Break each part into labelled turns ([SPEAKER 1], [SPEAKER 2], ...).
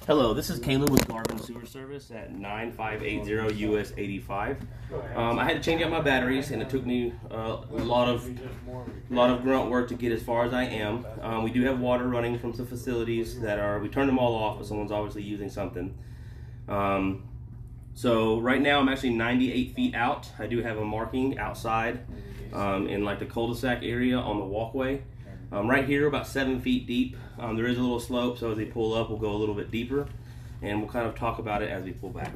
[SPEAKER 1] Hello, this is Caleb with Garvin Sewer Service at 9580 US 85. I had to change out my batteries, and it took me a lot of grunt work to get as far as I am. We do have water running from some facilities we turned them all off, but someone's obviously using something. So right now I'm actually 98 feet out. I do have a marking outside in like the cul-de-sac area on the walkway. Right here, about 7 feet deep. There is a little slope, so as they pull up, we'll go a little bit deeper, and we'll kind of talk about it as we pull back.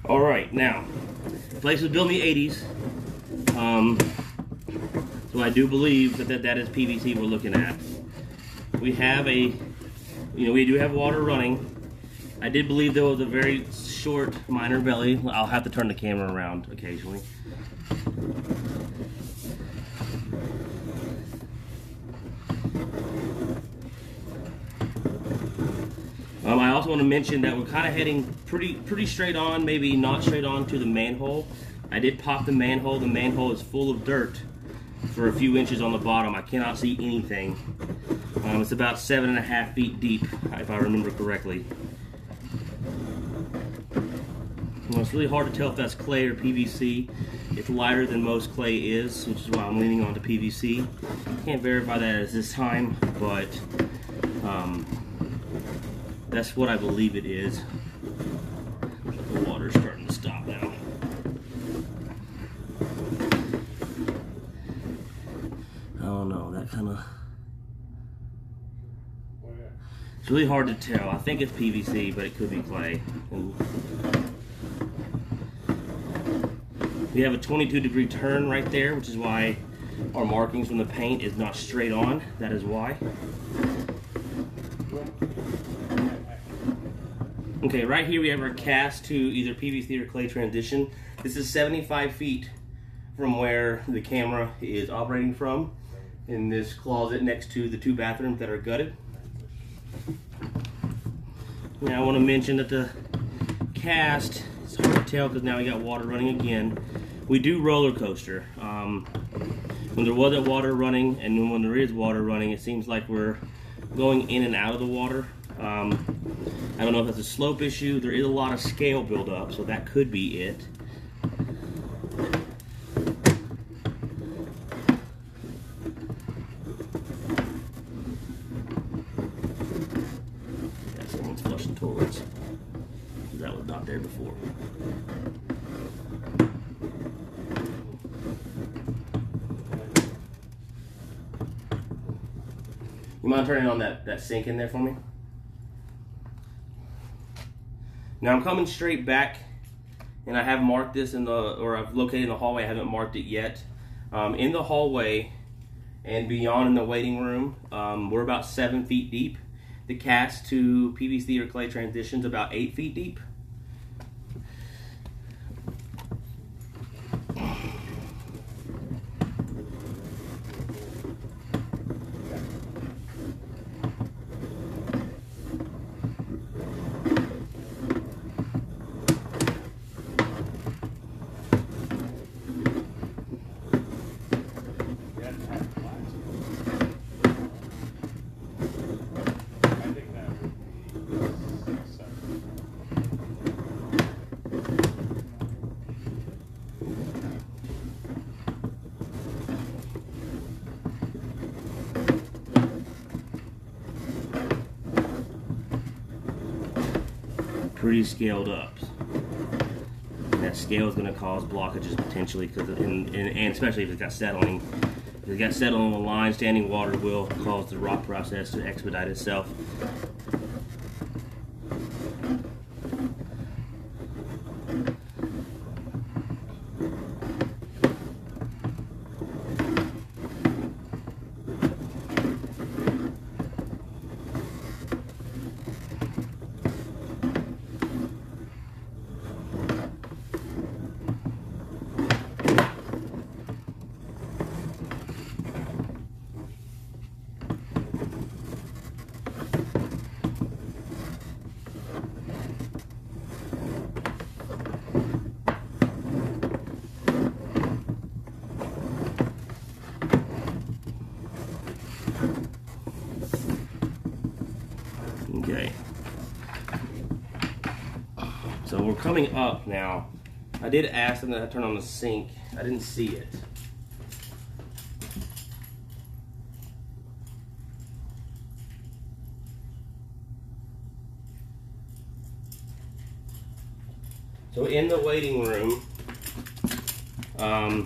[SPEAKER 1] All right, now, the place was built in the 80s, so I do believe that is PVC we're looking at. We have we do have water running. I did believe there was a very short minor belly. I'll have to turn the camera around occasionally. I also want to mention that we're kind of heading pretty straight on, maybe not straight on to the manhole. I did pop the manhole. The manhole is full of dirt for a few inches on the bottom. I cannot see anything. It's about 7.5 feet deep, if I remember correctly. It's really hard to tell if that's clay or PVC. It's lighter than most clay is, which is why I'm leaning onto PVC. Can't verify that at this time, but that's what I believe it is. The water's starting to stop now. I don't know, that kind of... It's really hard to tell. I think it's PVC, but it could be clay. We have a 22-degree turn right there, which is why our markings from the paint is not straight on. That is why. Okay, right here we have our cast to either PVC or clay transition. This is 75 feet from where the camera is operating from, in this closet next to the 2 bathrooms that are gutted. Now I want to mention that the cast, it's hard to tell because now we got water running again. We do roller coaster. When there wasn't water running and when there is water running, it seems like we're going in and out of the water. I don't know if that's a slope issue. There is a lot of scale buildup, so that could be it. Someone's flushing toilets. That was not there before. You mind turning on that sink in there for me? Now I'm coming straight back, and I have marked this I've located in the hallway. I haven't marked it yet. In the hallway and beyond in the waiting room, we're about 7 feet deep. The cast to PVC or clay transition's about 8 feet deep. Pretty scaled up. And that scale is going to cause blockages potentially, and especially if it's got settling. If it's got settling on the line, standing water will cause the rock process to expedite itself. coming up now, I did ask them to turn on the sink. I didn't see it. So in the waiting room,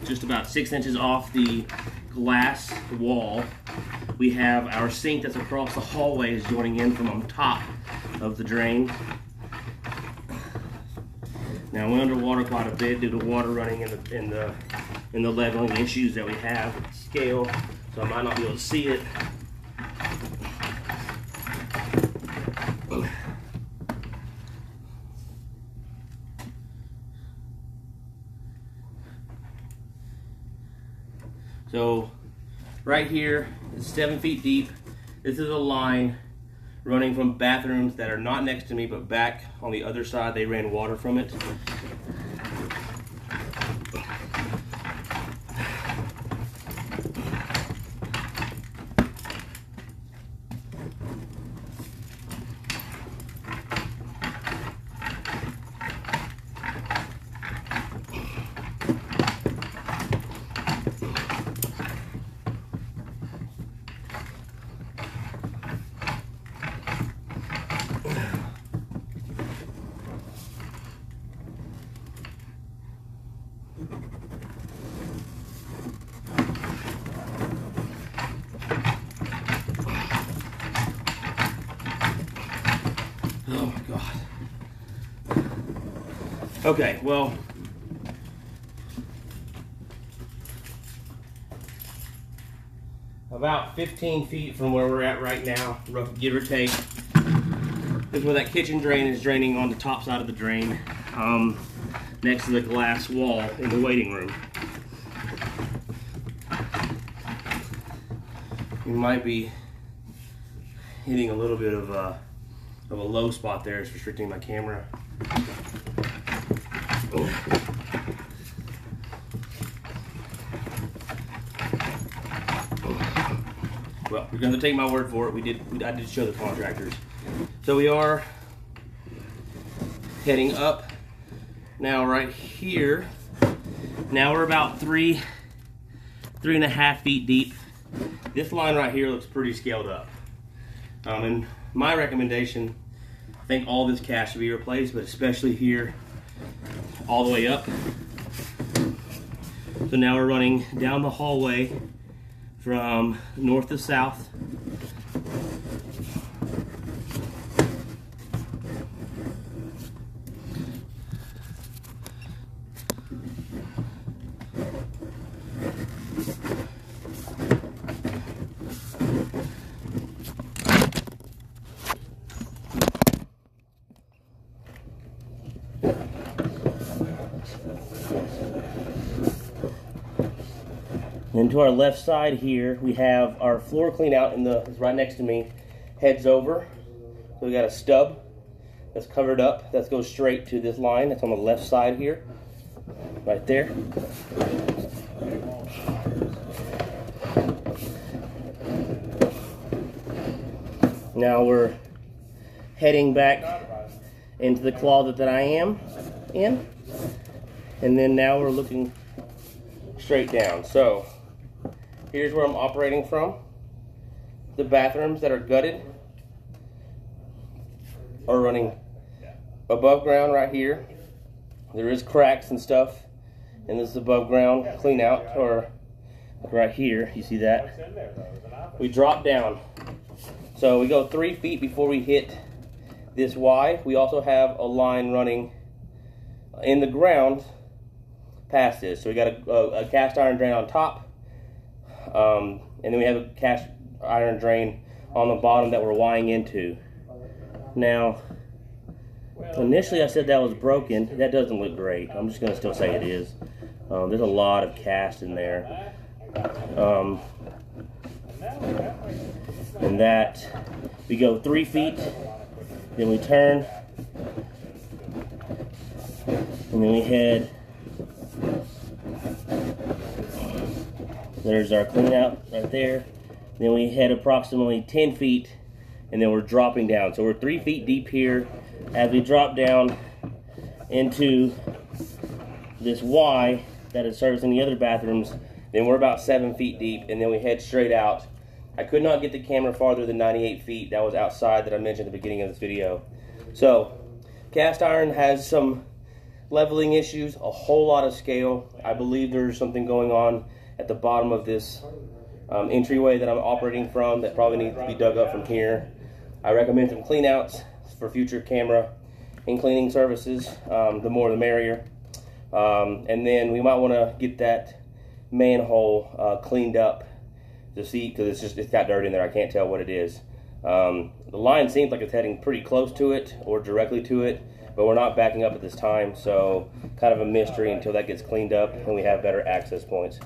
[SPEAKER 1] just about 6 inches off the glass wall, we have our sink that's across the hallway is joining in from on top of the drain. Now we're underwater quite a bit due to water running in the leveling issues that we have with the scale, so I might not be able to see it. So right here is 7 feet deep. This is a line running from bathrooms that are not next to me but back on the other side. They ran water from it. Oh my God. Okay, well, about 15 feet from where we're at right now, give or take, is where that kitchen drain is draining on the top side of the drain, next to the glass wall in the waiting room. You might be hitting a little bit of a low spot there. It's restricting my camera. Well, you're going to take my word for it. I did show the contractors. So we are heading up now right here. Now we're about 3.5 feet deep. This line right here looks pretty scaled up. And my recommendation, I think all this cast should be replaced, but especially here, all the way up. So now we're running down the hallway from north to south. Then to our left side here, we have our floor clean out it's right next to me, heads over. So we got a stub that's covered up, that goes straight to this line that's on the left side here, right there. Now we're heading back into the closet that I am in. And then now we're looking straight down. So here's where I'm operating from. The bathrooms that are gutted are running above ground right here. There is cracks and stuff, and this is above ground clean out, or right here, you see that? We drop down. So we go 3 feet before we hit this Y. We also have a line running in the ground past this. So we got a cast iron drain on top, and then we have a cast iron drain on the bottom that we're wiring into. Now, initially I said that was broken. That doesn't look great. I'm just going to still say it is. There's a lot of cast in there. And that, we go 3 feet, then we turn, and then we head. There's our clean out right there. Then we head approximately 10 feet, and then we're dropping down. So we're 3 feet deep here. As we drop down, into this Y that is servicing the other bathrooms. Then we're about 7 feet deep, and then we head straight out. I could not get the camera farther than 98 feet. That was outside that I mentioned at the beginning of this video. So, cast iron has some leveling issues, a whole lot of scale. I believe there's something going on at the bottom of this entryway that I'm operating from that probably needs to be dug up from here. I recommend some clean outs for future camera and cleaning services. The more the merrier. And then we might want to get that manhole cleaned up to see, because it's got dirt in there. I can't tell what it is. The line seems like it's heading pretty close to it or directly to it, but we're not backing up at this time, so kind of a mystery until that gets cleaned up and we have better access points.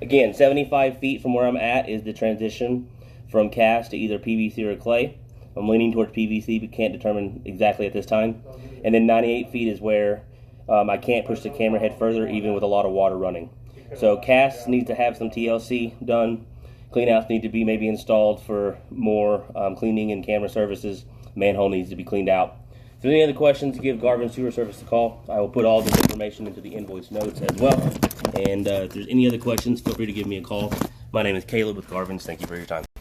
[SPEAKER 1] Again, 75 feet from where I'm at is the transition from cast to either PVC or clay. I'm leaning towards PVC, but can't determine exactly at this time. And then 98 feet is where I can't push the camera head further, even with a lot of water running. So cast needs to have some TLC done. Cleanouts need to be maybe installed for more cleaning and camera services. Manhole needs to be cleaned out. If there's any other questions, give Garvin Sewer Service a call. I will put all this information into the invoice notes as well. And if there's any other questions, feel free to give me a call. My name is Caleb with Garvin's. Thank you for your time.